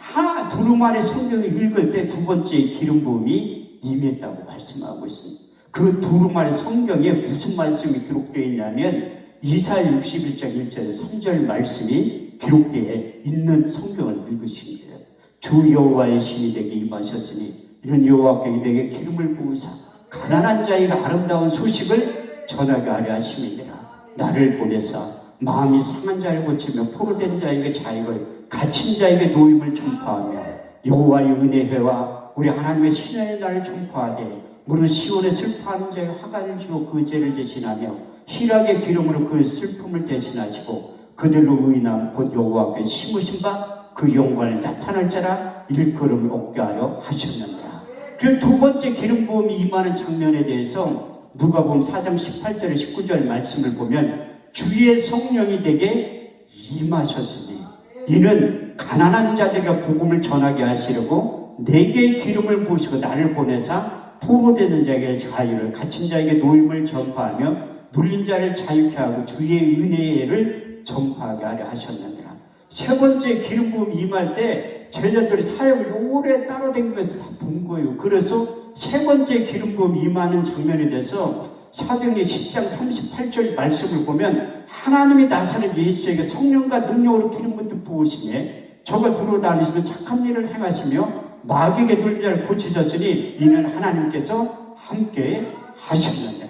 두루마리 성경을 읽을 때 두 번째 기름 부음이 임했다고 말씀하고 있습니다. 그 두루마리 성경에 무슨 말씀이 기록되어 있냐면 이사야 61장 1절에 3절 말씀이 기록되어 있는 성경을 읽으신 거예요. 주 여호와의 신이 내게 임하셨으니 이는 여호와께 내게 기름을 부으사 가난한 자에게 아름다운 소식을 전하게 하려 하심이니라. 나를 보내사 마음이 상한 자를 고치며 포로된 자에게 자유를, 갇힌 자에게 노임을 전파하며 여호와의 은혜회와 우리 하나님의 신의 날을 전파하되 무릇 시온에 슬퍼하는 자의 화관을 주어 그 죄를 대신하며 희락의 기름으로 그 슬픔을 대신하시고 그들로 의인함 곧 여호와께 심으신 바 그 영광을 나타낼 자라 일컬음을 얻게 하려 하셨느니라. 그 두 번째 기름 부음이 임하는 장면에 대해서 누가복음 4장 18절에 19절 말씀을 보면 주의 성령이 내게 임하셨으니 이는 가난한 자들에게 복음을 전하게 하시려고 내게 기름을 부으시고 나를 보내사 포로되는 자에게 자유를, 갇힌 자에게 노임을 전파하며 눌린 자를 자유케 하고 주의 은혜를 전파하게 하려 하셨느니라. 세 번째 기름 부음 임할 때 제자들이 사역을 오래 따라다니면서 다 본 거예요. 그래서 세 번째 기름 부음 임하는 장면에 대해서 사도행전 10장 38절 말씀을 보면 하나님이 나사렛 예수에게 성령과 능력으로 기름 부으시네 저가 두루 다니시며 착한 일을 행하시며 마귀에게 눌린 자를 고치셨으니 이는 하나님께서 함께 하셨느니라.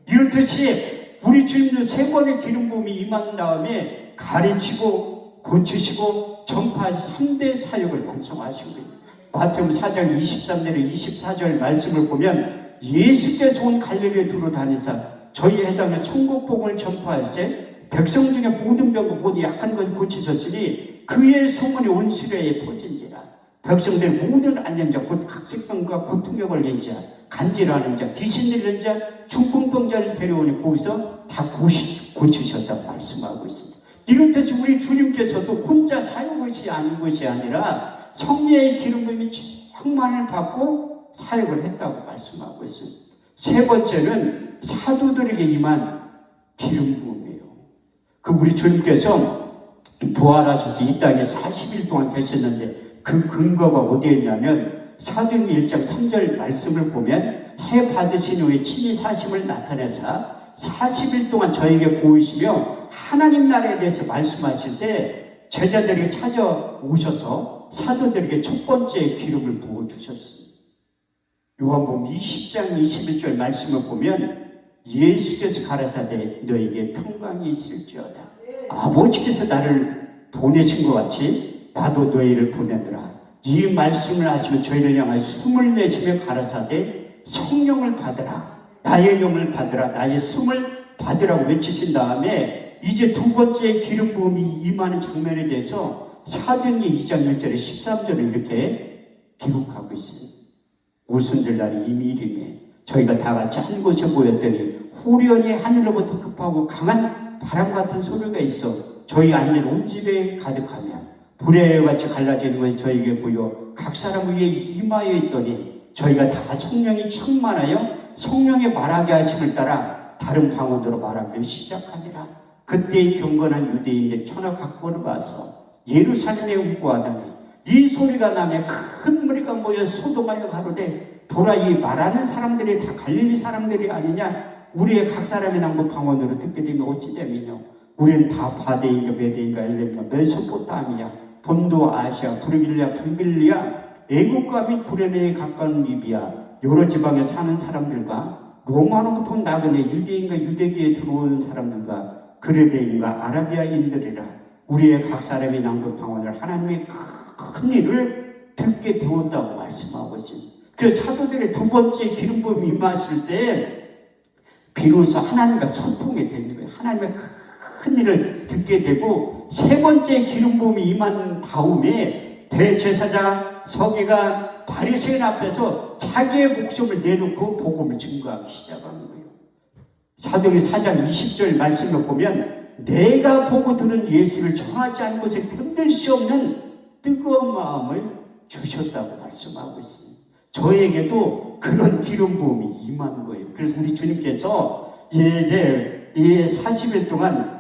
이렇듯이 우리 주님도 세 번의 기름 부음이 임한 다음에 가르치고 고치시고 전파하신 3대 사역을 완성하신 거예요. 마태복음 4장 23절에 24절 말씀을 보면 예수께서 온 갈릴리에 두루 다니사 저희 해당의 천국 복음을 전파할세 백성 중에 모든 병과 모든 약한 것을 고치셨으니 그의 소문이 온 수레에 퍼진지라. 백성들의 모든 앓는 자 곧 각색병과 고통에 걸린 자 간질하는 자 귀신 들린 자 중풍병자를 데려오니 거기서 다 고치셨다고 말씀하고 있습니다. 이렇듯이 우리 주님께서도 혼자 사역하시 아닌 것이 아니라 성령의 기름 부음이 충만을 받고 사역을 했다고 말씀하고 있습니다. 세 번째는 사도들에게 임한 기름 부음이에요. 그 우리 주님께서 부활하셔서 이 땅에 40일 동안 계셨는데 그 근거가 어디에 있냐면 사도행전 1장 3절 말씀을 보면 해 받으신 후에 친히 사심을 나타내사 40일 동안 저에게 보이시며 하나님 나라에 대해서 말씀하실 때 제자들에게 찾아오셔서 사도들에게 첫 번째 기름을 부어주셨습니다. 요한복음 20장 21절 말씀을 보면 예수께서 가라사대 너에게 평강이 있을지어다. 아버지께서 나를 보내신 것 같이 나도 너희를 보내더라. 이 말씀을 하시면 저희를 향하여 숨을 내쉬며 가라사대 성령을 받으라. 나의 영을 받으라. 나의 숨을 받으라고 외치신 다음에 이제 두 번째 기름 부음이 임하는 장면에 대해서 사도행전 2장 1절에 13절을 이렇게 기록하고 있습니다. 오순절 날이 이미일이매 저희가 다 같이 한 곳에 모였더니 후련히 하늘로부터 급하고 강한 바람 같은 소리가 있어 저희 앉은 온 집에 가득하며 불의 같이 갈라지는 것이 저에게 보여 각 사람 위에 임하여 있더니 저희가 다 성령이 충만하여 성령의 말하게 하심을 따라 다른 방언으로 말하기 시작하니라. 그때의 경건한 유대인들이 천하각국으로 와서 예루살렘에 우고하다니 이 소리가 나며 큰 무리가 모여 소동하여 가로되 보라 이 말하는 사람들이 다 갈릴리 사람들이 아니냐. 우리의 각 사람의 낭부 방언으로 듣게 되면 어찌 됨이뇨. 우리는 다 바데인가 메데인가 엘렘가 메소포타미아 본도 아시아 브르길리아 팜빌리아 애국과 및 구레네에 가까운 리비아 여러 지방에 사는 사람들과 로마로부터 나그네 유대인과 유대교에 들어오는 사람들과 그레데인과 아라비아인들이라. 우리의 각 사람의 낭독 방언을 하나님의 큰 일을 듣게 되었다고 말씀하고 있습니다. 그래서 사도들의 두 번째 기름 부음 임하실 때 비로소 하나님과 소통이 되는 거예요. 하나님의 큰 일을 듣게 되고 세 번째 기름 부음이 임한 다음에 대제사장 서기관 바리새인 앞에서 자기의 목숨을 내놓고 복음을 증거하기 시작하는 거예요. 사도행전 4장 20절 말씀을 보면 내가 보고 들은 예수를 전하지 않은 것에 견딜 수 없는 뜨거운 마음을 주셨다고 말씀하고 있습니다. 저에게도 그런 기름 부음이 임한 거예요. 그래서 우리 주님께서 이제 이 40일 동안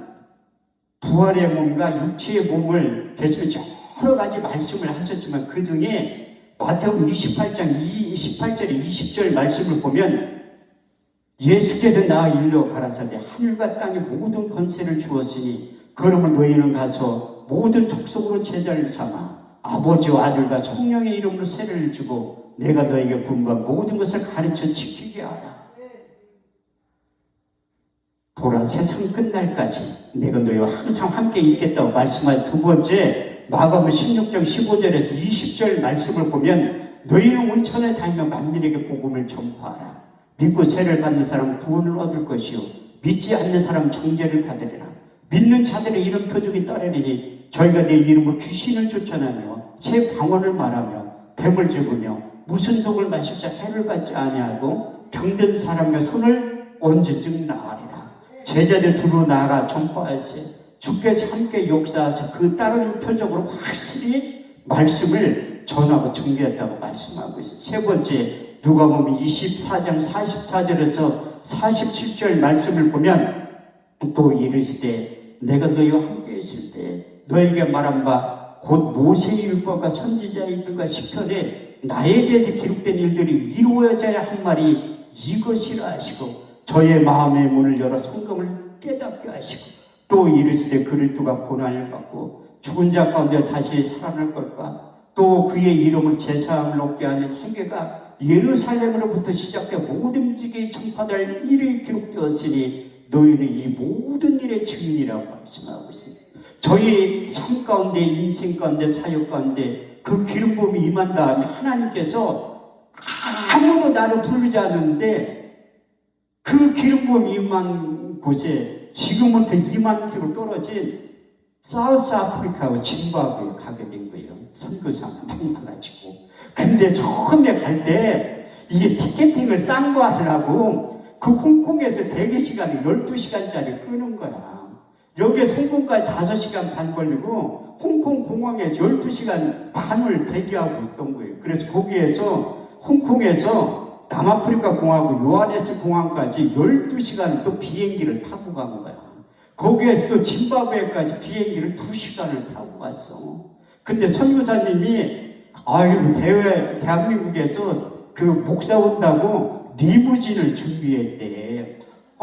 부활의 몸과 육체의 몸을 계시면서 여러 가지 말씀을 하셨지만 그 중에 마태복음 28장 28절에 20절 말씀을 보면 예수께서 나 일러 가라사대 하늘과 땅의 모든 권세를 주었으니 그러면 너희는 가서 모든 족속으로 제자를 삼아 아버지와 아들과 성령의 이름으로 세례를 주고 내가 너에게 분부한 모든 것을 가르쳐 지키게 하라. 보라 세상 끝날까지 내가 너희와 항상 함께 있겠다고 말씀한 두 번째 마가복음 16장 15절에서 20절 말씀을 보면 너희는 온천에 다니며 만민에게 복음을 전파하라. 믿고 세례를 받는 사람은 구원을 얻을 것이요 믿지 않는 사람은 정죄를 받으리라. 믿는 자들의 이름 표적이 따르리니 저희가 내 이름으로 귀신을 쫓아내며 새 방언을 말하며 뱀을 잡으며 무슨 독을 마실 자 해를 받지 아니하고 병든 사람의 손을 언제쯤 나으리라. 제자들 두루 나아가 전파할세 주께서 함께 역사하셔 그 다른 표적으로 확실히 말씀을 전하고 전개했다고 말씀하고 있어요. 세 번째 누가복음 24장 44절에서 47절 말씀을 보면 또 이르시되 내가 너희와 함께 있을 때 너에게 말한 바 곧 모세의 율법과 선지자의 글과 시편에 나에 대해서 기록된 일들이 이루어져야 한 말이 이것이라 하시고 저의 마음의 문을 열어 성경을 깨닫게 하시고 또 이르시되 그리스도가 고난을 받고 죽은 자 가운데 다시 살아날 걸까? 또 그의 이름을 제사함을 얻게 하는 회개가 예루살렘으로부터 시작된 모든 지경에 전파될 일이 기록되었으니 너희는 이 모든 일의 증인이라고 말씀하고 있습니다. 저희 삶 가운데, 인생 가운데, 사역 가운데 그 기름 부음이 임한 다음에 하나님께서 아무도 나를 부르지 않았는데 그 기름 부음이 임한 곳에 지금부터 2만 킬로 떨어진 사우스 아프리카와 짐바브웨에 가게 된 거예요. 선교사 만나가지고. 근데 처음에 갈 때 이게 티켓팅을 싼 거 하려고 그 홍콩에서 대기 시간이 12시간짜리 끄는 거야. 여기에 홍콩까지 5시간 반 걸리고 홍콩 공항에 12시간 반을 대기하고 있던 거예요. 그래서 거기에서 홍콩에서 남아프리카 공항하고 요하네스 공항까지 12시간 또 비행기를 타고 간 거야. 거기에서 또 짐바브웨까지 비행기를 2시간을 타고 갔어. 근데 선교사님이 대한민국에서 그 목사 온다고 리무진을 준비했대.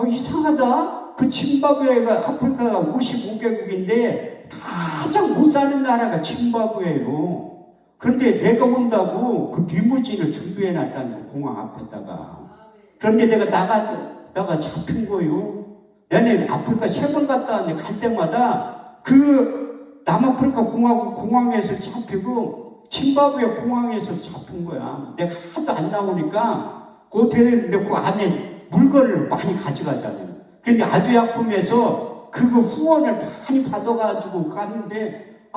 이상하다. 그 짐바브웨가 아프리카가 55개국인데 가장 못 사는 나라가 짐바브웨예요. 그런데 내가 온다고 그 리무진을 준비해놨다는 거, 공항 앞에다가. 그런데 내가 나가 잡힌 거요. 내가 아프리카 3번 갔다 왔는데 갈 때마다 그 남아프리카 공항에서 잡히고 짐바브웨 공항에서 잡힌 거야. 내가 하도 안 나오니까 그 호텔에 그 안에 물건을 많이 가져가잖아요. 근데 아주 약품에서 그거 후원을 많이 받아가지고 갔는데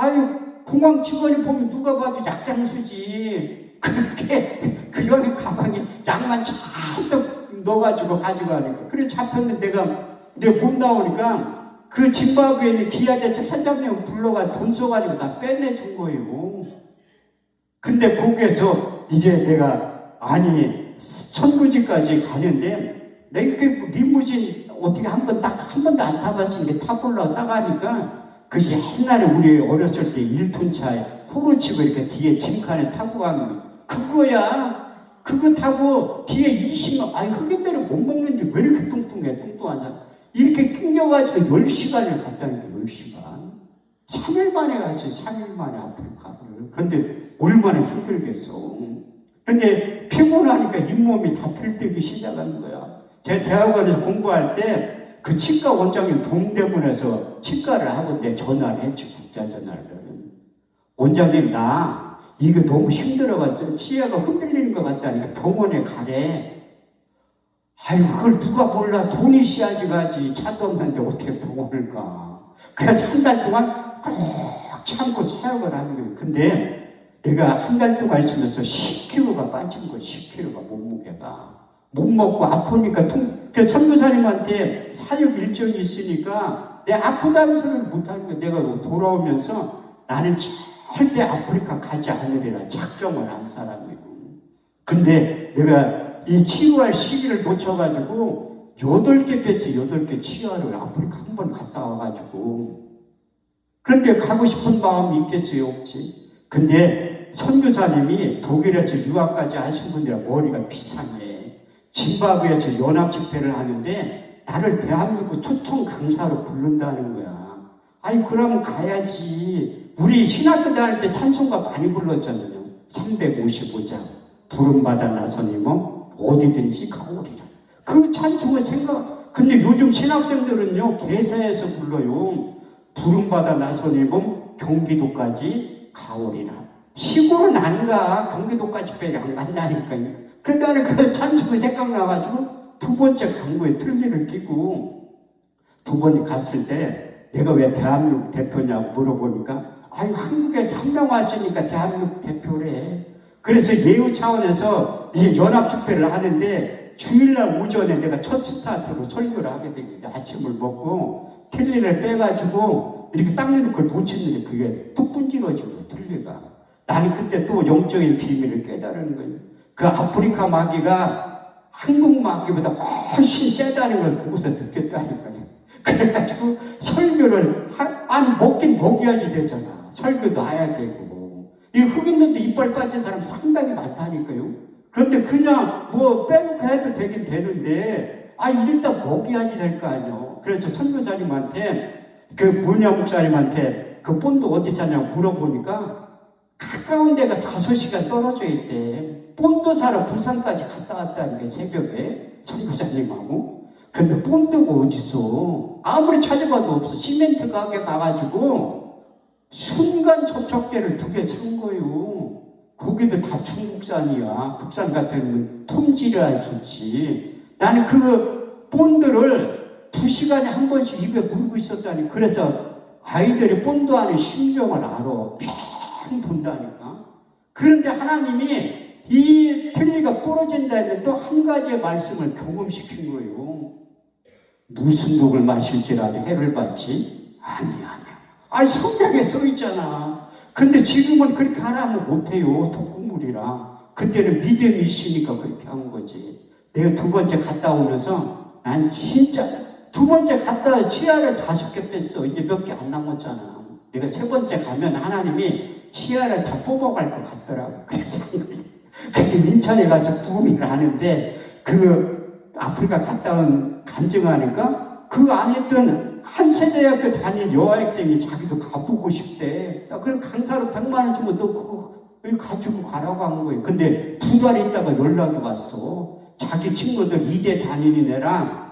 공항 직원이 보면 누가 봐도 약장수지. 그렇게 그 여기 가방에 약만 잔뜩 넣어가지고 가져가니까. 그래 잡혔는데 내가 못 나오니까 그 짐바브웨에 있는 기아대체 사장님 불러가 돈 써가지고 다 빼내준 거예요. 근데 거기에서 이제 내가 천부지까지 가는데 내가 이렇게 리무진 어떻게 한 번도 안 타봤으니까 타보려고 딱 하니까 그게 옛날에 우리 어렸을 때 1톤차에 호루치고 이렇게 뒤에 짐칸에 타고 가는 거 그거야. 그거 타고 뒤에 20만 흑인들은 못 먹는지 왜 이렇게 뚱뚱한 사람 이렇게 낑겨가지고 10시간을 갔다니까. 10시간 3일 만에 갔어요. 3일 만에 아프리카를. 그런데 얼마나 힘들겠어. 근데 피곤하니까 잇몸이 다 들뜨기 시작하는 거야. 제가 대학원에서 공부할 때 그 치과 원장님 동대문에서 치과를 하는데 전화를 했지. 국자 전화를. 원장님 나 이거 너무 힘들어가지고 치아가 흔들리는 것 같다니까 병원에 가래. 그걸 누가 몰라. 돈이 있어야지 가지. 차도 없는데 어떻게 병원을 가. 그래서 한 달 동안 꼭 참고 사역을 하는 거예요. 근데 내가 한 달 동안 있으면서 10kg가 빠진 거예요. 10kg가 몸무게가. 못 먹고 아프니까 그래서 선교사님한테 사역 일정이 있으니까 내 아프다는 소리를 못하는 거예요. 내가 돌아오면서 나는 절대 아프리카 가지 않으리라 작정을 한 사람이고. 근데 내가 이 치료할 시기를 놓쳐가지고 8개 뺐어요. 8개 치료를 아프리카 한 번 갔다 와가지고. 그런데 가고 싶은 마음이 있겠어요? 없지. 근데 선교사님이 독일에서 유학까지 하신 분들은 머리가 비상해. 짐바브웨에서 연합 집회를 하는데 나를 대한민국 초청 강사로 부른다는 거야. 그러면 가야지. 우리 신학교 다닐 때 찬송가 많이 불렀잖아요. 355장 부름받아 나서님은 어디든지 가오리라. 그 찬송을 근데 요즘 신학생들은요 개사에서 불러요. 부름받아 나서님은 경기도까지 가오리라. 시골은 안 가. 경기도까지 빼게 안 간다니까요. 근데 나는 그 찬송이 생각나가지고 2번째 광고에 틀니를 끼고 2번에 갔을 때 내가 왜 대한민국 대표냐고 물어보니까 한국에서 한 명 왔으니까 대한민국 대표래. 그래서 예우 차원에서 이제 연합 집회를 하는데 주일날 오전에 내가 첫 스타트로 설교를 하게 되는데 아침을 먹고 틀니를 빼가지고 이렇게 닦는 걸 놓쳤는데 그게 뚝 분질러지고 틀니가. 나는 그때 또 영적인 비밀을 깨달은 거예요. 그 아프리카 마귀가 한국 마귀보다 훨씬 세다는 걸 거기서 느꼈다니까요. 그래가지고 설교를 먹긴 먹여야지 되잖아. 설교도 해야 되고. 이 흑인들도 이빨 빠진 사람 상당히 많다니까요. 그런데 그냥 빼놓고 해도 되긴 되는데 일단 먹여야지 될 거 아니에요. 그래서 선교사님한테, 그 문야 목사님한테 그 본드 어디 사냐고 물어보니까 가까운 데가 5시간 떨어져 있대. 본드 사러 부산까지 갔다 왔다는 게 새벽에 선교사님하고. 근데 본드가 어딨어? 아무리 찾아봐도 없어. 시멘트 가게 가가지고 순간 접촉제를 2개 산 거예요. 거기도 다 중국산이야. 국산 같은 품질이야 좋지. 나는 그 본드를 2시간에 한 번씩 입에 물고 있었다니. 그래서 아이들이 본드 안에 심정을 알아. 평 본다니까. 그런데 하나님이 이 틀니가 부러진다 했는데 또 한 가지의 말씀을 경험시킨 거예요. 무슨 독을 마실지라도 해를 받지 아니하며. 성경에 써 있잖아. 근데 지금은 그렇게 하라면 못해요. 독극물이라. 그때는 믿음이 있으니까 그렇게 한 거지. 내가 2번째 갔다 오면서 난 진짜 2번째 갔다 와서 치아를 5개 뺐어. 이제 몇 개 안 남았잖아. 내가 3번째 가면 하나님이 치아를 다 뽑아갈 것 같더라고. 그래서 인천에 가서 부흥을 하는데 그 아프리카 갔다 온 간증하니까 그 안에 있던 한세대학교 다닌 여학생이 자기도 가보고 싶대. 나 그럼 강사로 100만 원 주면 너 그거 가지고 가라고 한 거예요. 근데 2달 있다가 연락이 왔어. 자기 친구들 2대 다니는 애랑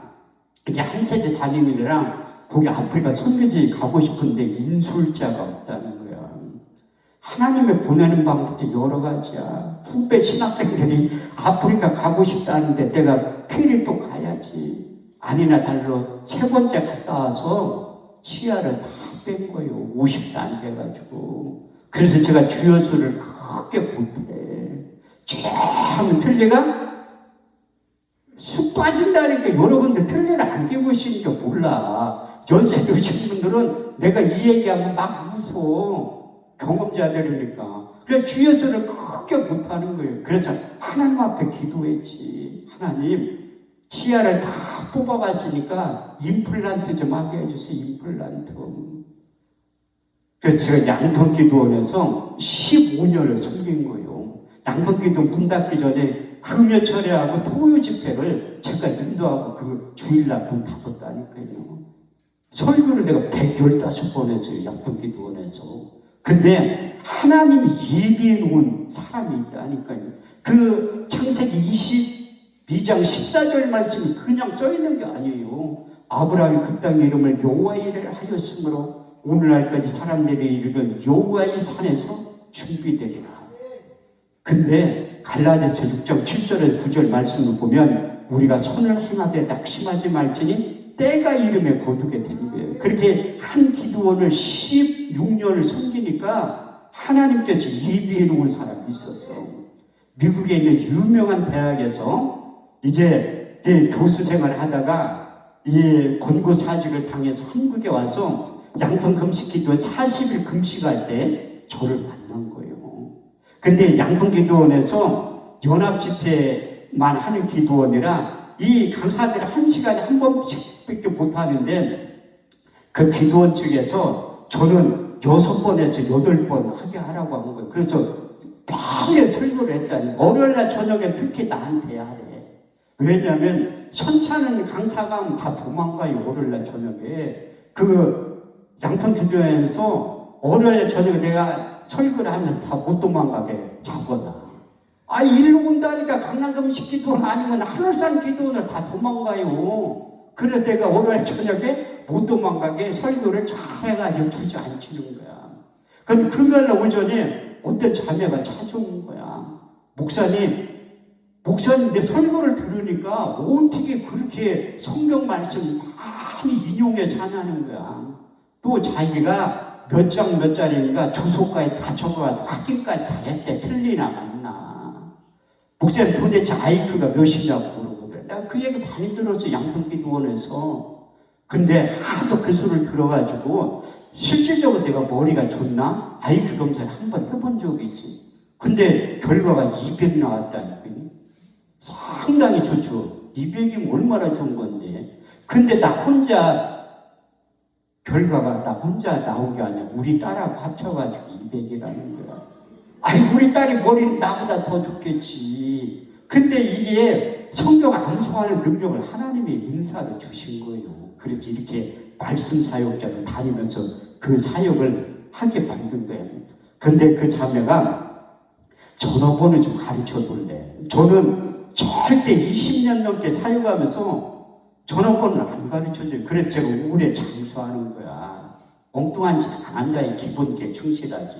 이제 한세대 다니는 애랑 거기 아프리카 선교지 가고 싶은데 인솔자가 없다는 거야. 하나님의 보내는 방법도 여러 가지야. 후배 신학생들이 아프리카 가고 싶다는데 내가 필리핀 가야지. 아니나 달로 3번째 갔다 와서 치아를 다 뺀 거예요. 50도 안 돼가지고. 그래서 제가 주여수를 크게 못해. 쫙 하면 틀니가 쑥 빠진다니까. 여러분들 틀니를 안 끼고 있으니까 몰라. 연세 드신 분들은 내가 이 얘기하면 막 웃어. 경험자들이니까. 그래서 주여수를 크게 못하는 거예요. 그래서 하나님 앞에 기도했지. 하나님, 치아를 다 뽑아가시니까 임플란트 좀 하게 해주세요. 임플란트. 그래서 제가 양평기도원에서 15년을 섬긴 거예요. 양평기도원 문 닫기 전에 금요 철회하고 토요 집회를 제가 인도하고 그 주일날 문 닫았다니까요. 설교를 내가 115번 했어요. 양평기도원에서. 근데 하나님이 예비해 놓은 사람이 있다니까요. 그 창세기 22장 14절 말씀이 그냥 써 있는 게 아니에요. 아브라함이 그 땅의 이름을 여호와이라 하였으므로 오늘날까지 사람들이 이르는 여호와의 산에서 준비되리라. 근데 갈라디아서 6장 7절에 9절 말씀을 보면 우리가 선을 행하되 낙심하지 말지니 때가 이름에 거두게 되는 거예요. 그렇게 한 기도원을 16년을 섬기니까 하나님께서 예비해 놓은 사람이 있었어. 미국에 있는 유명한 대학에서 이제 교수 생활을 하다가 이 권고사직을 당해서 한국에 와서 양평 금식 기도원 40일 금식할 때 저를 만난 거예요. 근데 양평 기도원에서 연합 집회만 하는 기도원이라 이 강사들이 1시간에 한 번씩밖에 못 하는데 그 기도원 측에서 저는 6번에서 8번 하게 하라고 한 거예요. 그래서 매일 설교를 했다니. 월요일날 저녁에 특히 나한테 하래. 왜냐하면 천차는 강사가 하면 다 도망가요. 월요일날 저녁에. 그 양평기도원에서 월요일 저녁에 내가 설교를 하면 다 못 도망가게 잡아놔. 일로 온다니까 강남금식 기도원 아니면 하늘산 기도원을 다 도망가요. 그래서 내가 월요일 저녁에 못 도망가게 설교를 잘 해가지고 주저앉히는 거야. 근데 금요일날 오전에 어떤 자매가 찾아온 거야. 목사님 내 설교를 들으니까 어떻게 그렇게 성경 말씀 많이 인용해서 하냐는 거야. 또 자기가 몇 장 몇 자리인가 주소까지 다 적어가지고 확인까지 다 했대. 틀리나 맞나. 목사님 도대체 IQ가 몇이냐고 물어보더래. 내가 그 얘기 많이 들었어. 양평기도원에서. 근데 하도 그 소리를 들어가지고 실질적으로 내가 머리가 좋나? IQ 검사를 한번 해본 적이 있어요. 근데 결과가 200 나왔다니까요. 상당히 좋죠. 200이면 얼마나 좋은 건데. 근데 나 혼자 결과가 나 혼자 나온 게 아니야. 우리 딸하고 합쳐가지고 200이라는 거야. 우리 딸이 머리는 나보다 더 좋겠지. 근데 이게 성경 암송하는 능력을 하나님의 인사로 주신 거예요. 그래서 이렇게 말씀 사역자로 다니면서 그 사역을 하게 만든 거예요. 근데 그 자매가 전화번호 좀 가르쳐 줄래. 저는 절대 20년 넘게 사역하면서 전화번호를 안 가르쳐줘요. 그래서 제가 우울에 장수하는 거야. 엉뚱한 짓 안 한다의 기본기에 충실하지.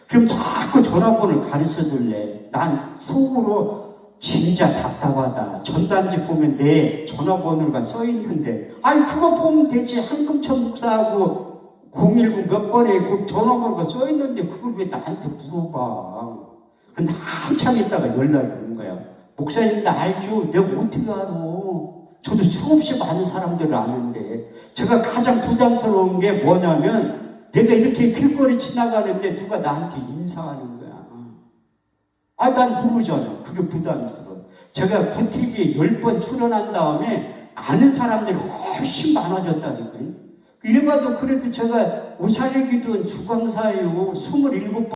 그럼 자꾸 전화번호를 가르쳐 줄래. 난 속으로 진짜 답답하다. 전단지 보면 내 전화번호가 써 있는데, 아니 그거 보면 되지. 한금천 목사하고 019 몇 번에 그 전화번호가 써 있는데 그걸 왜 나한테 물어봐. 근데 한참 있다가 연락이 오는 거야. 목사님 나 알죠? 내가 어떻게 알아? 저도 수없이 많은 사람들을 아는데, 제가 가장 부담스러운 게 뭐냐면 내가 이렇게 길거리 지나가는데 누가 나한테 인사하는 거야. 아, 난 모르잖아. 그게 부담스러워. 제가 구TV에 10번 출연한 다음에 아는 사람들이 훨씬 많아졌다니까요. 이래봐도 그래도 제가 오사리기도원 주광사예요. 27번